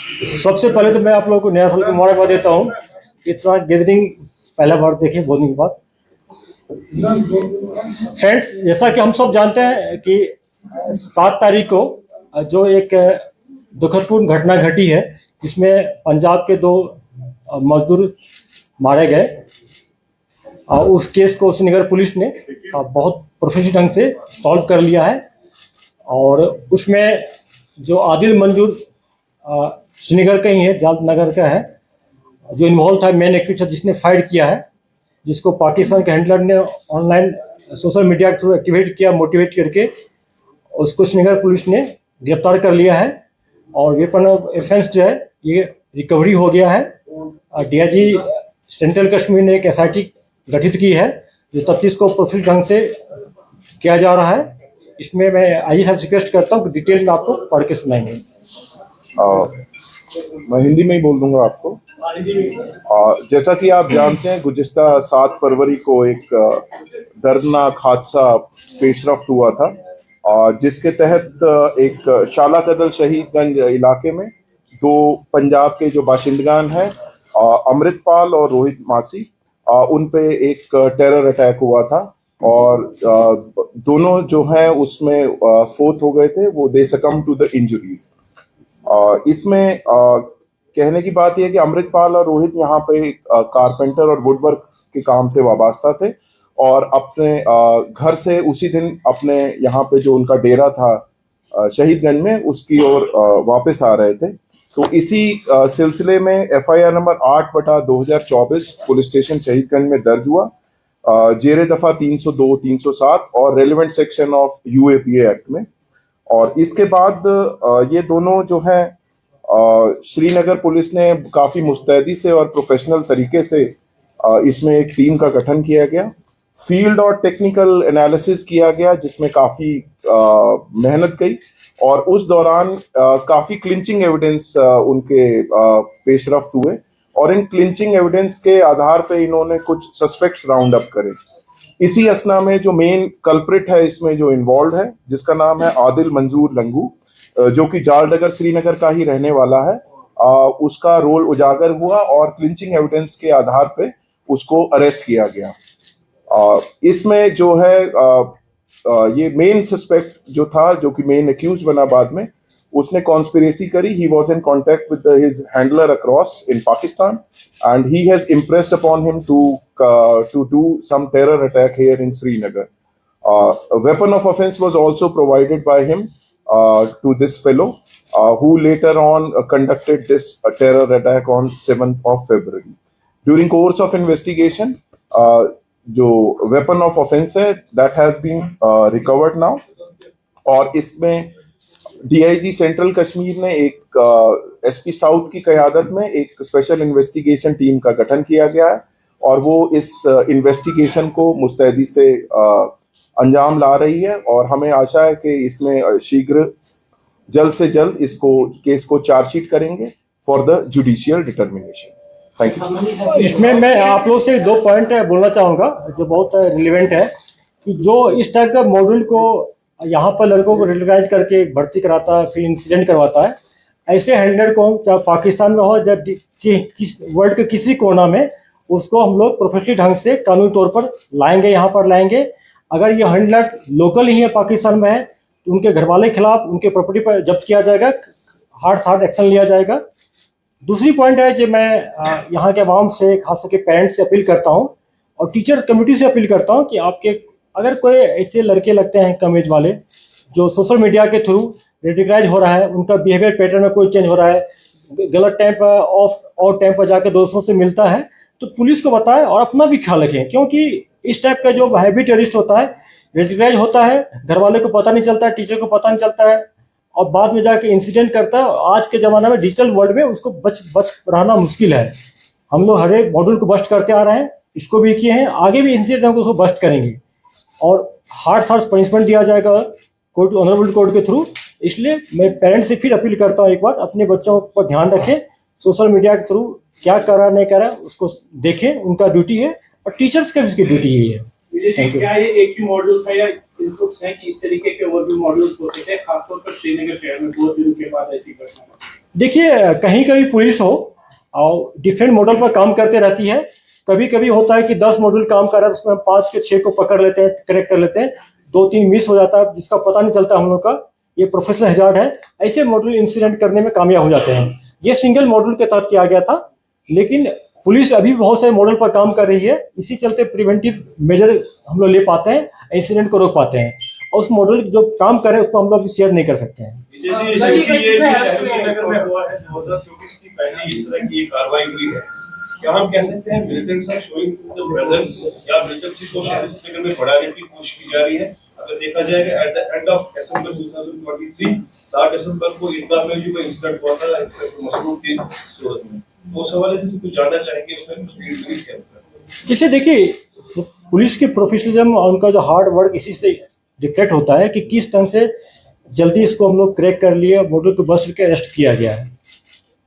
सबसे पहले तो मैं आप लोगों को नया साल की मुबारकबाद देता हूँ। इतना गैदरिंग पहला बार देखे बोलने के बाद। फ्रेंड्स, जैसा कि हम सब जानते हैं कि 7 तारीख को जो एक दुखदपूर्ण घटना घटी है, जिसमें पंजाब के 2 मजदूर मारे गए। उस केस को श्रीनगर पुलिस ने बहुत प्रोफेशनल ढंग से सॉल्व कर लिया है। और उसमें जो आदिल मंजूर श्रीनगर का ही है, जाल नगर का है, जो इन्वॉल्व था, मेन एक्यूज जिसने फायर किया है, जिसको पाकिस्तान के हैंडलर ने ऑनलाइन सोशल मीडिया के थ्रू एक्टिवेट किया, मोटिवेट करके उसको श्रीनगर पुलिस ने गिरफ्तार कर लिया है। और वेपन ऑफ ऑफेंस जो है ये रिकवरी हो गया है। डीआईजी सेंट्रल कश्मीर ने एक एसआईटी गठित की है जो तफ्तीश को प्रोफेशनल ढंग से किया जा रहा है। इसमें मैं आईजी साहब से रिक्वेस्ट करता हूँ कि डिटेल में आपको पढ़ के सुनाएंगे। मैं हिंदी में ही बोल दूंगा आपको। जैसा कि आप जानते हैं, गुज़िश्ता 7 फरवरी को एक दर्दनाक हादसा पेशरफ्त हुआ था, जिसके तहत एक शाला कदल शहीदगंज इलाके में 2 पंजाब के जो बाशिंदगान हैं, अमृतपाल और रोहित मासी, उन पे एक टेरर अटैक हुआ था। और दोनों जो हैं उसमें फोर्थ हो गए थे, वो दे सकम टू द इंजरीज। इसमें कहने की बात यह कि अमृतपाल और रोहित यहाँ पे कारपेंटर और वुडवर्क के काम से वाबस्ता थे और अपने घर से उसी दिन अपने यहाँ पे जो उनका डेरा था शहीदगंज में, उसकी ओर वापस आ रहे थे। तो इसी सिलसिले में FIR number 8/2024 police station Shahidganj में दर्ज हुआ, जेरे दफा 302, 307 और relevant section of UAPA act में। और इसके बाद ये दोनों जो हैं, श्रीनगर पुलिस ने काफ़ी मुस्तैदी से और प्रोफेशनल तरीके से इसमें एक टीम का गठन किया गया। फील्ड और टेक्निकल एनालिसिस किया गया, जिसमें काफ़ी मेहनत गई और उस दौरान काफ़ी क्लिंचिंग एविडेंस उनके पेशरफ्त हुए। और इन क्लिंचिंग एविडेंस के आधार पे इन्होंने कुछ सस्पेक्ट्स राउंड अप करे। इसी असना में जो मेन कल्प्रिट है इसमें जो इन्वॉल्व है, जिसका नाम है आदिल मंजूर लंगू, जो कि जालनगर श्रीनगर का ही रहने वाला है, उसका रोल उजागर हुआ और क्लिंचिंग एविडेंस के आधार पे उसको अरेस्ट किया गया। इसमें जो है ये मेन सस्पेक्ट जो था, जो कि मेन एक्यूज बना बाद में, उसने कॉन्स्पिरेसी करी। He was in contact with his handler across in Pakistan and he has impressed upon him to do some terror attack here in Srinagar. Weapon of offence was also provided by him to this fellow, who later on conducted this terror attack on 7th of February. During course of investigation, जो weapon of offense है, that has been recovered now. और इसमें DIG central Kashmir ने एक SP south की क़यादत में एक special investigation team का गठन किया गया है और वो इस इन्वेस्टिगेशन को मुस्तैदी से अंजाम ला रही है। और हमें आशा है कि इसमें शीघ्र जल्द से जल्द इसको केस को चार्जशीट करेंगे for the judicial determination. Thank you. इसमें मैं आप लोग से 2 पॉइंट बोलना चाहूँगा जो बहुत रिलेवेंट है, कि जो इस टाइप का मॉड्यूल को यहाँ पर लड़कों को रेगुलराइज करके भर्ती कराता है, फिर इंसिडेंट करवाता है, ऐसे हैंडलर को चाहे पाकिस्तान में हो या वर्ल्ड के किसी कोना में, उसको हम लोग प्रोफेशनली ढंग से कानूनी तौर पर लाएंगे, यहाँ पर लाएंगे। अगर ये हैंडलर लोकल ही है, पाकिस्तान में है, तो उनके घर वाले के खिलाफ उनके प्रॉपर्टी पर जब्त किया जाएगा, हार्ड एक्शन लिया जाएगा। दूसरी पॉइंट है जो मैं यहाँ के आवाम से, खास करके पेरेंट्स से अपील करता हूँ और टीचर कम्युनिटी से अपील करता हूँ कि आपके अगर कोई ऐसे लड़के लगते हैं कम एज वाले जो सोशल मीडिया के थ्रू रेडिकलाइज हो रहा है, उनका बिहेवियर पैटर्न में कोई चेंज हो रहा है, गलत टाइम पर ऑफ टाइम पर जाकर दोस्तों से मिलता है, तो पुलिस को बताएं और अपना भी ख्याल रखें। क्योंकि इस टाइप का जो हैबिट टेररिस्ट होता है, रेडिकलाइज होता है, घर वाले को पता नहीं चलता है, टीचर को पता नहीं चलता है और बाद में जाके इंसिडेंट करता है। आज के ज़माने में डिजिटल वर्ल्ड में उसको बच रहना मुश्किल है। हम लोग हर एक मॉड्यूल को बस्ट करते आ रहे हैं, इसको भी किए हैं, आगे भी इंसिडेंट को उसको बस्ट करेंगे और हार्ड पनिशमेंट दिया जाएगा कोर्ट, ऑनरेबल कोर्ट के थ्रू। इसलिए मैं पेरेंट्स से फिर अपील करता हूँ, एक बार अपने बच्चों पर ध्यान रखें, सोशल मीडिया के थ्रू क्या कर रहा नहीं कर रहा उसको देखें, उनका ड्यूटी है और टीचर्स का भी इसकी ड्यूटी यही है। क्या ये एक ही मॉड्यूल था या इनको इस तरीके के और भी मॉड्यूल्स होते थे, खासतौर पर श्रीनगर शहर में 2 दिन के बाद ऐसी घटना? देखिए, कहीं कभी पुलिस हो और डिफरेंट मॉडल पर काम करते रहती है। कभी कभी होता है कि 10 मॉड्यूल काम कर रहा है, उसमें हम 5 के 6 को पकड़ लेते हैं, क्रैक कर लेते हैं, 2-3 मिस हो जाता है जिसका पता नहीं चलता हम लोग का। ये प्रोफेशनल हैजार्ड है। ऐसे मॉड्यूल इंसिडेंट करने में कामयाब हो जाते हैं। ये सिंगल मॉड्यूल के तहत किया गया था, लेकिन पुलिस अभी भी बहुत सारे मॉडल पर काम कर रही है। इसी चलते प्रिवेंटिव मेजर हम लोग ले पाते हैं, इंसिडेंट को रोक पाते हैं। और उस मॉडल जो काम कर रहे हैं उसको हम लोग शेयर नहीं कर सकते हैं। श्रीनगर में हुआ है 2024 की पहली इस तरह की कार्रवाई हुई है। क्या हम कह सकते हैं militants are showing the presence या मिलिटेंसी को शहर श्रीनगर में बढ़ाने की कोशिश की जा रही है? अगर देखा जाए at the end of December 2023 7 दिसंबर को ईदगाह में भी कोई इंसिडेंट हुआ था मसरूफ की सूरत में। तो उस हवाले से कुछ जानना चाहेंगे उसमें कुछ फील्ड क्या होता है? जैसे देखिए, पुलिस की प्रोफेशनलिज्म और उनका जो हार्ड वर्क इसी से रिफ्लेक्ट होता है कि किस तरह से जल्दी इसको हम लोग क्रैक कर लिए, मॉडल को बस के अरेस्ट किया गया है।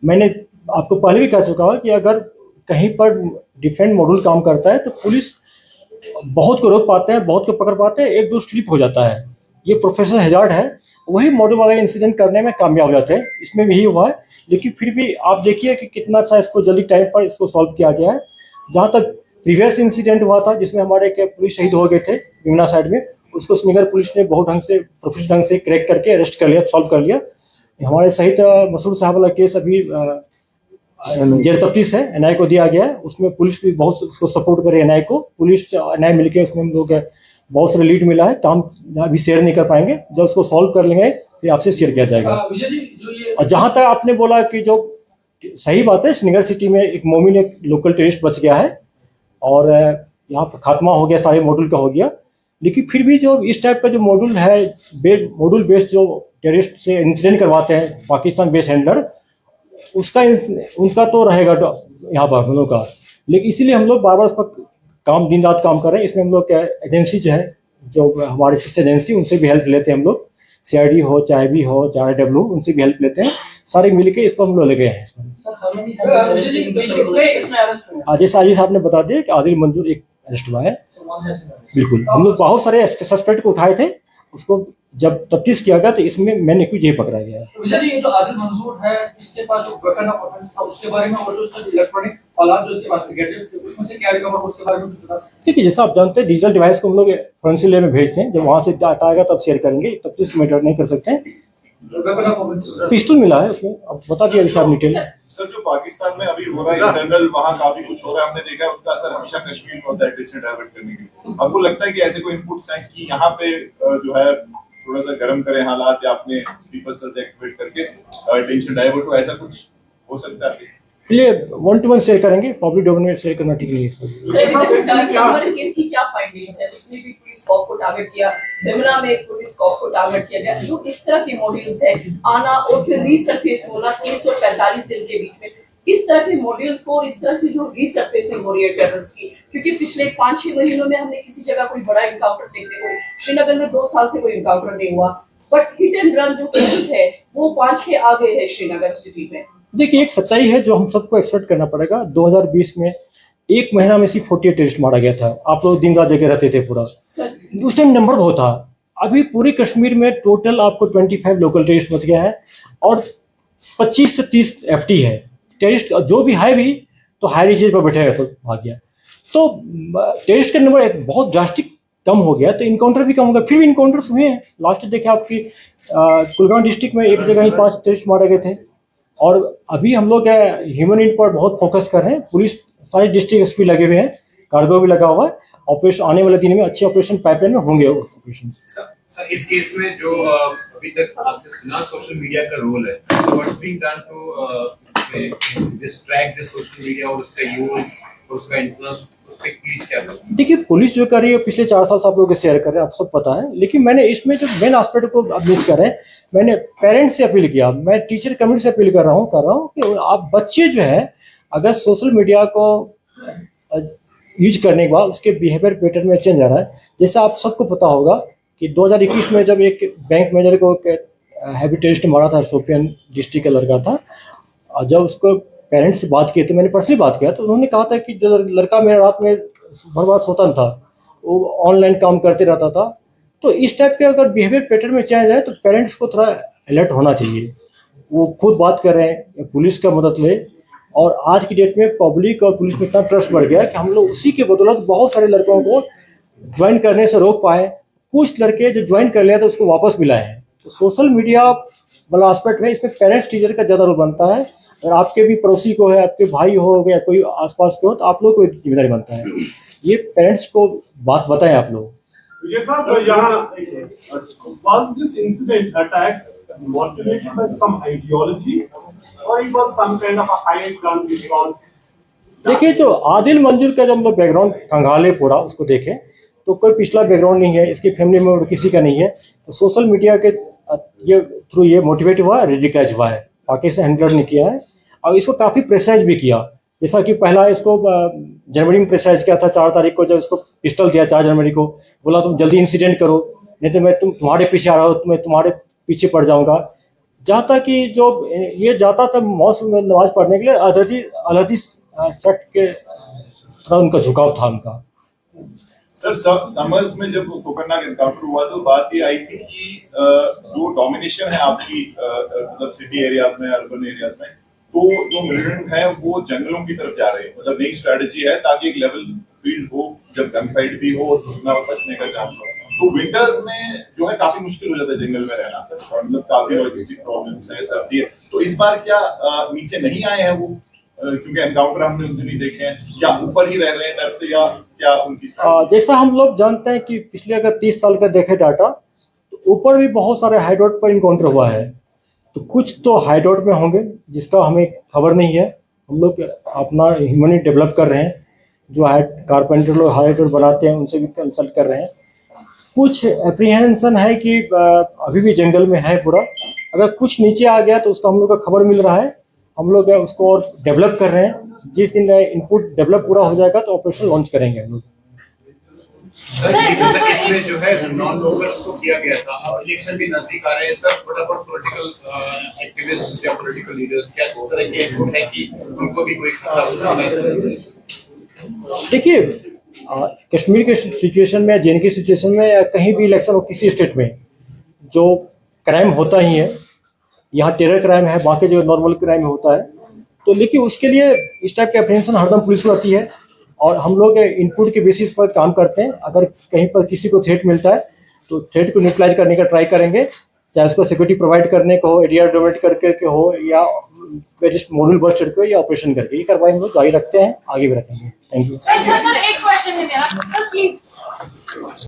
मैंने आपको पहले भी कह चुका हूँ कि अगर कहीं पर डिफरेंट मॉडल काम करता है तो पुलिस बहुत को रोक पाते हैं, बहुत को पकड़ पाते हैं, एक दो स्लिप हो जाता है। ये प्रोफेशनल हैजार्ड है, वही मॉडल वाला इंसिडेंट करने में कामयाब हो जाते हैं। इसमें भी यही हुआ है, लेकिन फिर भी आप देखिए कि कितना अच्छा इसको जल्दी टाइम पर इसको सॉल्व किया गया है। जहाँ तक प्रीवियस इंसिडेंट हुआ था जिसमें हमारे एक पुलिस शहीद हो गए थे यमुना साइड में, उसको श्रीनगर पुलिस ने बहुत ढंग से प्रोफेशनल ढंग से क्रैक करके अरेस्ट कर लिया, सॉल्व कर लिया। हमारे शहीद मसूद साहब वाला केस अभी जेर तफ्तीश है, एनआई को दिया गया है। उसमें पुलिस भी बहुत उसको सपोर्ट करे, एनआई को, पुलिस एनआई मिलकर इसमें हम लोग बहुत सारे लीड मिला है। काम अभी शेयर नहीं कर पाएंगे, जब उसको सॉल्व कर लेंगे फिर आपसे शेयर किया जाएगा। और जहाँ तक आपने बोला कि जो सही बात है, श्रीनगर सिटी में एक मोमिन एक लोकल टेररिस्ट बच गया है और यहाँ पर खात्मा हो गया, सारे मॉड्यूल का हो गया। लेकिन फिर भी जो इस टाइप का जो मॉड्यूल है, मॉड्यूल बेस्ड जो टेररिस्ट से इंसिडेंट करवाते हैं पाकिस्तान बेस्ड हैंडलर, उसका उनका तो रहेगा यहाँ पर हम लोग का। लेकिन इसीलिए हम लोग बार बार उस पर काम दिन रात काम कर रहे हैं। इसमें हम लोग क्या एजेंसी जो है, जो हमारी सिस्टर एजेंसी, उनसे भी हेल्प लेते हैं हम लोग। CID हो, चाहे भी हो, चाहे डब्ल्यू, उनसे भी हेल्प लेते हैं। सारे मिलके इस पर हम लोग लगे हैं। जैसे आजिज साहब ने बता दिया कि आदिल मंजूर एक अरेस्ट हुआ है। बिल्कुल, हम लोग बहुत सारे सस्पेक्ट को उठाए थे, उसको जब तफ्तीश किया गया तो इसमें मैंने यही पकड़ा गया है। ये जो आदिल मंजूर है, इसके पास जो वेपन ऑफ ऑफेंस था उसके बारे में, और जो उसका इलेक्ट्रॉनिक आलात जो उसके पास गैजेट्स थे उसमें से क्या रिकवर, उसके बारे में कुछ बता सकते हैं? ठीक है, जैसा आप जानते हैं डिजिटल डिवाइस को हम लोग फोरेंसिक लैब में भेजते हैं। जब वहाँ से डाटा आएगा तब शेयर करेंगे, तफ्तीश मैटर नहीं कर सकते हैं। वेपन ऑफ ऑफेंस पिस्टल मिला है उसमें, अब बता दिया जैसे आप डिटेल। सर, जो पाकिस्तान में अभी हो रहा है इंटरनल, वहाँ काफी कुछ हो रहा है, हमने देखा है उसका असर हमेशा कश्मीर में होता है टेंशन डाइवर्ट करने के लिए। आपको लगता है कि ऐसे कोई इनपुट्स हैं कि यहाँ पे जो है थोड़ा सा गर्म करें हालात, या अपने स्लीपर सेल्स एक्टिवेट करके टेंशन डाइवर्ट हो, ऐसा कुछ हो सकता है? इसलिए 1-to-1 शेयर करेंगे, पब्लिक डोमेन में शेयर करना ठीक नहीं है। केस की क्या फाइंडिंग्स है? उसमें भी पुलिस कॉप को टारगेट किया, बिमरा में पुलिस कॉप को टारगेट किया गया। जो इस तरह के मॉड्यूल्स है आना और फिर रीसरफेस होना 30 और 45 दिन के बीच में, इस तरह के मॉड्यूल्स को और इस तरह की जो रीसरफेसिंग हो रही है टेररिस्ट की, क्योंकि पिछले 5-6 महीनों में हमने किसी जगह कोई बड़ा इनकाउंटर देखने को, श्रीनगर में 2 साल से कोई इनकाउंटर नहीं हुआ, बट हिट एंड रन जो केसेस है वो 5-6 आ गए हैं श्रीनगर सिटी में। देखिए, एक सच्चाई है जो हम सबको एक्सपेक्ट करना पड़ेगा। 2020 में एक महीना में सिर्फ 48 टेररिस्ट मारा गया था। आप लोग दिन रात जगह रहते थे पूरा, उस टाइम नंबर बहुत था। अभी पूरे कश्मीर में टोटल आपको 25 लोकल टेररिस्ट बच गया है और 25 से 30 FT है। टेररिस्ट जो भी है भी तो हाई रिचेज पर बैठे तो भाग गया। तो टेररिस्ट का नंबर एक बहुत ड्रास्टिक कम हो गया, तो इनकाउंटर भी कम हो गया। फिर भी इनकाउंटर्स हुए हैं। लास्ट देखे आपकी कुलगाम डिस्ट्रिक्ट में एक जगह ही 5 टेररिस्ट मारे गए थे। और अभी हम लोग ह्यूमन नीड पर बहुत फोकस कर रहे हैं। पुलिस सारे डिस्ट्रिक्ट SP लगे हुए हैं, कार्गो भी लगा हुआ है। ऑपरेशन आने वाले दिन में अच्छे ऑपरेशन पाइपलाइन में होंगे। ऑपरेशन सर, इस केस में जो अभी तक आपसे सुना सोशल मीडिया का रोल है, what's being done to distract the social media और उसका यूज, उसका इन्फ्लुएंस, उस पे प्लीज क्या करें? देखिए, पुलिस जो कर रही है पिछले 4 साल से आप लोग शेयर कर रहे हैं, आप सब पता है। लेकिन मैंने इसमें जो मेन एस्पेक्ट को आप मिस कर रहे हैं, मैंने पेरेंट्स से अपील किया, मैं टीचर कम्युनिटी से अपील कर रहा हूँ कि आप बच्चे जो है अगर सोशल मीडिया को यूज करने के बाद उसके बिहेवियर पैटर्न में चेंज आ रहा है। जैसे आप सबको पता होगा कि 2021 में जब एक बैंक मैनेजर को हैवी टेररिस्ट मारा था, सोपियन डिस्ट्रिक्ट का लड़का था, और जब उसको पेरेंट्स से बात किए तो मैंने पर्सनली बात किया, तो उन्होंने कहा था कि जो लड़का मेरा रात में भर रात सोता था, वो ऑनलाइन काम करते रहता था। तो इस टाइप के अगर बिहेवियर पैटर्न में चेंज है तो पेरेंट्स को थोड़ा अलर्ट होना चाहिए। वो खुद बात कर रहे हैं, पुलिस का मदद ले। और आज की डेट में पब्लिक और पुलिस में इतना ट्रस्ट बढ़ गया कि हम लोग उसी के बदौलत बहुत सारे लड़कों को ज्वाइन करने से रोक पाए। कुछ लड़के जो ज्वाइन कर लिया तो उसको वापस मिलाए हैं। तो सोशल मीडिया वाला एस्पेक्ट में इसमें पेरेंट्स टीचर का ज़्यादा रोल बनता है। अगर आपके भी पड़ोसी को है, आपके भाई हो या कोई आसपास के हो, तो आप लोग को जिम्मेदारी बनता है। ये पेरेंट्स को बात बताएं आप लोग। Was this incident attack motivated by some ideology, or it was some kind of a hired gun response? देखिए, जो आदिल मंजूर का जब हम लोग बैकग्राउंड खंगाले पूरा उसको देखें तो कोई पिछला बैकग्राउंड नहीं है, इसकी फैमिली में किसी का नहीं है। तो सोशल मीडिया के ये थ्रू ये मोटिवेट हुआ, रेडिकलाइज हुआ है, बाकी से हैंडल नहीं किया है। और इसको काफ़ी प्रेशराइज भी किया। जैसा कि पहला इसको जनवरी में प्रेशराइज किया था, 4 तारीख को जब इसको पिस्टल दिया, 4 जनवरी को बोला तुम जल्दी इंसिडेंट करो, नहीं तो मैं तुम्हारे पीछे आ रहा हूँ, मैं तुम्हारे पीछे पड़ जाऊँगा। जहाँ तक कि जो ये जाता था मौसम में नमाज पढ़ने के लिए, अलहदी सेक्ट के थोड़ा उनका झुकाव था उनका। सर, समर्स में जब कोकरनाग एनकाउंटर हुआ तो बात ये आई थी कि जो डोमिनेशन है आपकी मतलब सिटी एरियाज में, अर्बन एरियाज में, तो जो मिलिटेंट है वो जंगलों की तरफ जा रहे हैं। मतलब नई स्ट्रेटजी है ताकि एक लेवल फील्ड हो, जब गन फाइट भी हो और छूटना और बचने का चांस हो। तो विंटर्स में जो है काफी मुश्किल हो जाता है जंगल में रहना, और मतलब काफी लॉजिस्टिक प्रॉब्लम्स है, सर्दी है। तो इस बार क्या नीचे नहीं आए हैं वो, क्योंकि एनकाउंटर हमने उस दिन ही देखे हैं, या ऊपर ही रह रहे हैं डर से, या क्या उनकी जैसा हम लोग जानते हैं कि पिछले अगर 30 साल का देखें डाटा, तो ऊपर भी बहुत सारे हाइड्रोट पर इनकाउंटर हुआ है। तो कुछ तो हाइड्रोट में होंगे जिसका हमें खबर नहीं है। हम लोग अपना ह्यूमनी डेवलप कर रहे हैं, जो कारपेंटर लोग हाइड्रोट बनाते हैं उनसे भी कंसल्ट कर रहे हैं। कुछ एप्रीहेंशन है कि अभी भी जंगल में है पूरा। अगर कुछ नीचे आ गया तो उसका हम लोग का खबर मिल रहा है, हम लोग उसको और डेवलप कर रहे हैं। जिस दिन इनपुट डेवलप पूरा हो जाएगा तो ऑपरेशन लॉन्च करेंगे हम लोग। इसमें जो है नॉन लोकल्स को किया गया था, अब इलेक्शन भी नजदीक आ रहे हैं सर, फटाफट पॉलिटिकल एक्टिविस्ट या पॉलिटिकल लीडर्स क्या इस तरह के इनपुट है कि उनको भी कोई खतरा हो सकता है? देखिए, कश्मीर के सिचुएशन में, जे के सिचुएशन में, या कहीं भी इलेक्शन हो किसी स्टेट में, जो क्राइम होता ही है। यहाँ टेरर क्राइम है, बाकी जो नॉर्मल क्राइम होता है। तो लेकिन उसके लिए इस टाइप के अप्रीहेंशन हरदम पुलिस रहती है, और हम लोग इनपुट के बेसिस पर काम करते हैं। अगर कहीं पर किसी को थ्रेट मिलता है तो थ्रेट को न्यूट्रलाइज करने का ट्राई करेंगे, चाहे उसको सिक्योरिटी प्रोवाइड करने का हो, एरिया डोमिनेट करके हो, या मॉड्यूल बस्ट करके, या ऑपरेशन करके। ये कार्रवाई हम लोग जारी रखते हैं, आगे भी रखेंगे। Thank you. सर एक क्वेश्चन है मेरा, सर प्लीज।